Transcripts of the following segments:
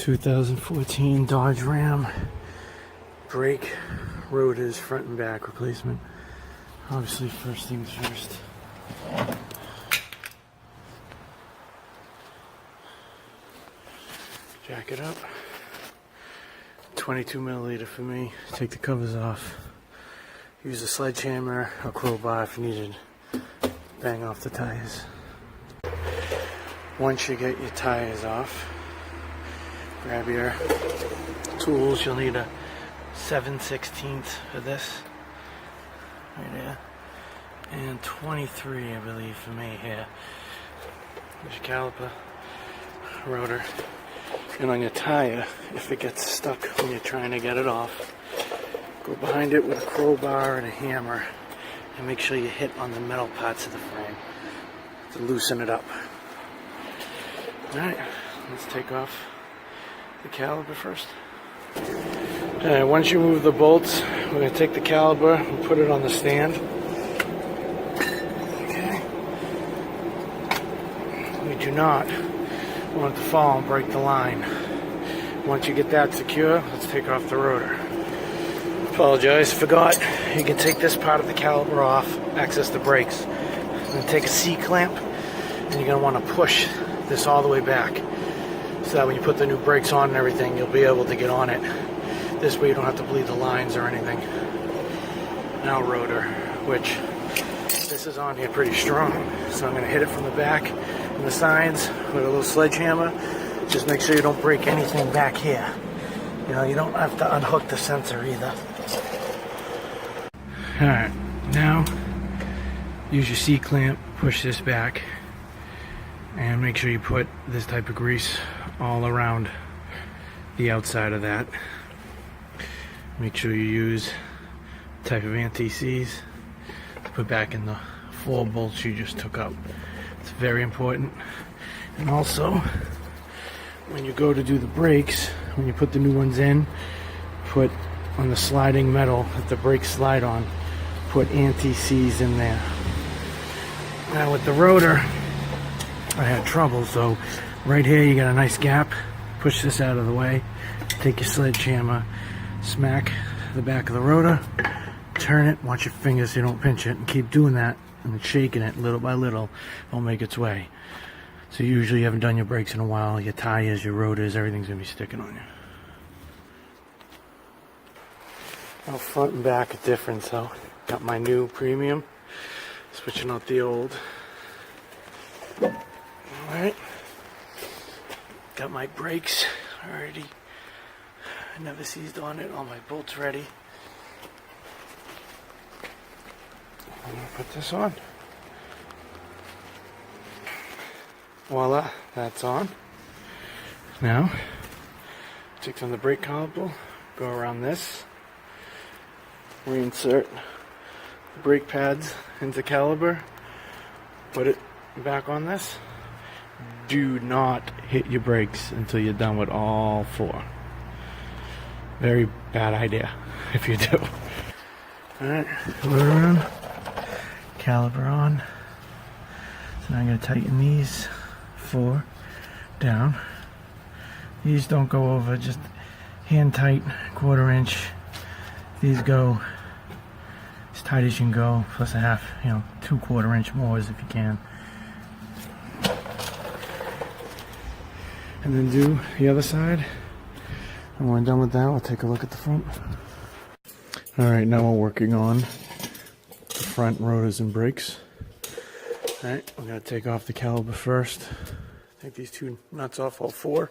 2014 Dodge Ram brake rotors front and back replacement. Obviously, first things first. Jack it up. 22 milliliter for me. Take the covers off. Use a sledgehammer or crowbar if needed. Bang off the tires. Once you get your tires off, grab your tools. You'll need a 7/16 for this. Right there. And 23, I believe, for me here. There's your caliper, rotor. And on your tire, if it gets stuck when you're trying to get it off, go behind it with a crowbar and a hammer and make sure you hit on the metal parts of the frame to loosen it up. Alright, let's take off the caliper first. Alright, once you move the bolts, we're going to take the caliper and put it on the stand. Okay. We do not want it to fall and break the line. Once you get that secure, let's take off the rotor. Apologize, forgot. You can take this part of the caliper off, access the brakes, and take a C-clamp, and you're going to want to push this all the way back so that when you put the new brakes on and everything, you'll be able to get on it. This way you don't have to bleed the lines or anything. Now rotor, which this is on here pretty strong, so I'm going to hit it from the back and the sides with a little sledgehammer. Just make sure you don't break anything back here. You know, you don't have to unhook the sensor either. Alright, now use your C-clamp, push this back, and make sure you put this type of grease all around the outside of that. Make sure you use the type of anti-seize to put back in the 4 bolts you just took out. It's very important. And also, when you go to do the brakes, when you put the new ones in, put on the sliding metal that the brakes slide on, put anti-seize in there. Now with the rotor, I had trouble, so right here you got a nice gap. Push this out of the way, take your sledgehammer, smack the back of the rotor, turn it, watch your fingers so you don't pinch it, and keep doing that and shaking it little by little. It'll make its way. So usually you haven't done your brakes in a while, your tires, your rotors, everything's going to be sticking on you. Now front and back a difference though. Got my new premium, switching out the old. Alright. Got my brakes already. I never seized on it, all my bolts ready. I'm going to put this on. Voila, that's on. Now, take from the brake caliper, go around this, reinsert the brake pads into caliper, put it back on this. Do not hit your brakes until you're done with all 4. Very bad idea if you do. Alright, rotor on, caliper on. So now I'm going to tighten these 4 down. These don't go over, just hand tight, 1/4 inch. These go as tight as you can go, plus a half, 2/4 inch more if you can. And then do the other side. And when we're done with that, we'll take a look at the front. Alright, now we're working on the front rotors and brakes. Alright, we're going to take off the caliper first. Take these 2 nuts off, all 4.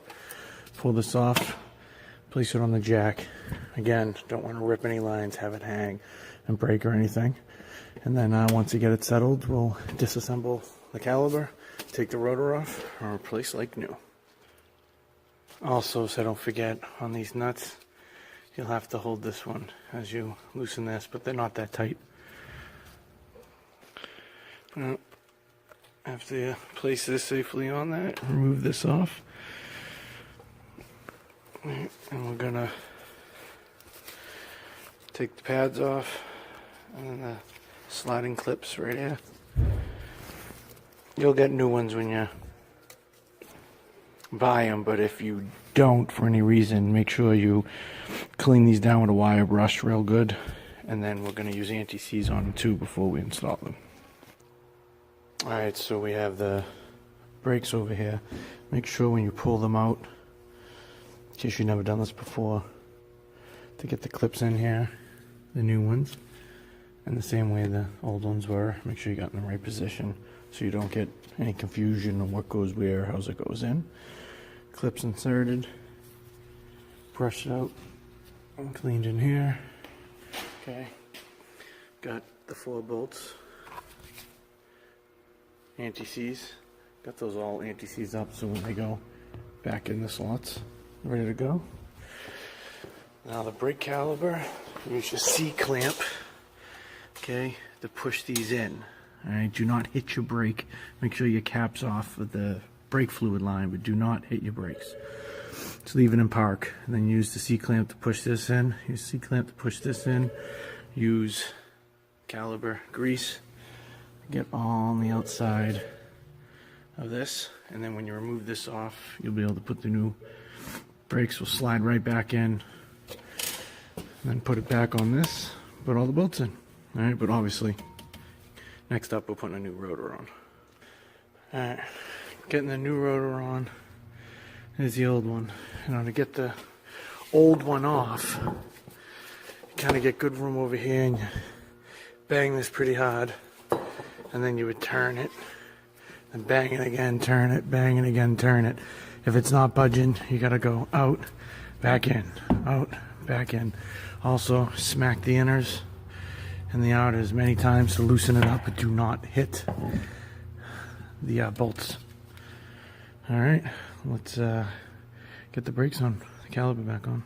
Pull this off, place it on the jack. Again, don't want to rip any lines, have it hang and break or anything. And then once you get it settled, we'll disassemble the caliper, take the rotor off, and replace like new. Also, so don't forget, on these nuts, you'll have to hold this one as you loosen this, but they're not that tight. After you place this safely on that, remove this off. And we're gonna take the pads off and then the sliding clips right here. You'll get new ones when you buy them, but if you don't for any reason, make sure you clean these down with a wire brush real good, and then we're going to use anti-seize on them too before we install them. Alright, so we have the brakes over here. Make sure when you pull them out, in case you've never done this before, to get the clips in here, the new ones, and the same way the old ones were. Make sure you got in the right position so you don't get any confusion on what goes where, how it goes in. Clips inserted, brushed out, and cleaned in here. Okay, got the 4 bolts, anti-seize. Got those all anti-seize up so when they go back in the slots, ready to go. Now the brake caliper, use your C-clamp, okay, to push these in. Alright, do not hit your brake. Make sure your cap's off of the brake fluid line, but do not hit your brakes. Just leave it in park, and then use the C-clamp to push this in. Use C-clamp to push this in. Use caliper grease. Get all on the outside of this, and then when you remove this off, you'll be able to put the new brakes. Will slide right back in, and then put it back on this, put all the bolts in. Alright, but obviously next up we're putting a new rotor on. Alright, getting the new rotor on. Here's the old one. To get the old one off, you kind of get good room over here and you bang this pretty hard, and then you would turn it and bang it again, turn it, bang it again, turn it. If it's not budging, you gotta go out, back in, out, back in. Also, smack the inners and the outers many times to loosen it up, but do not hit the bolts. Alright, let's get the brakes on, the caliper back on.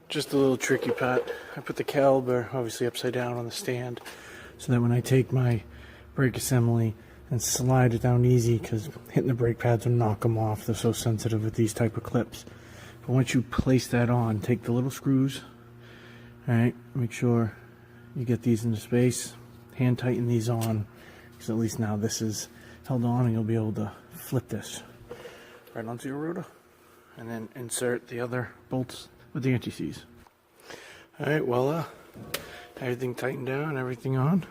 Just a little tricky part. I put the caliper obviously upside down on the stand so that when I take my brake assembly and slide it down easy, because hitting the brake pads will knock them off. They're so sensitive with these type of clips. But once you place that on, take the little screws, alright, make sure you get these into space, hand tighten these on, because at least now this is held on and you'll be able to flip this right onto your rotor, and then insert the other bolts with the anti-seize. Alright, voila, everything tightened down, everything on.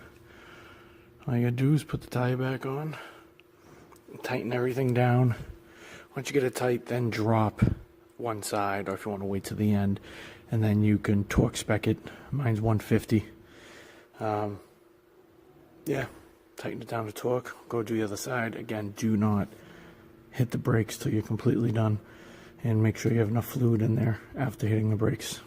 All you gotta do is put the tire back on, tighten everything down. Once you get it tight, then drop one side, or if you want to wait to the end, and then you can torque spec it. Mine's 150. Yeah, tighten it down to torque, go do the other side. Again, do not hit the brakes till you're completely done, and make sure you have enough fluid in there after hitting the brakes.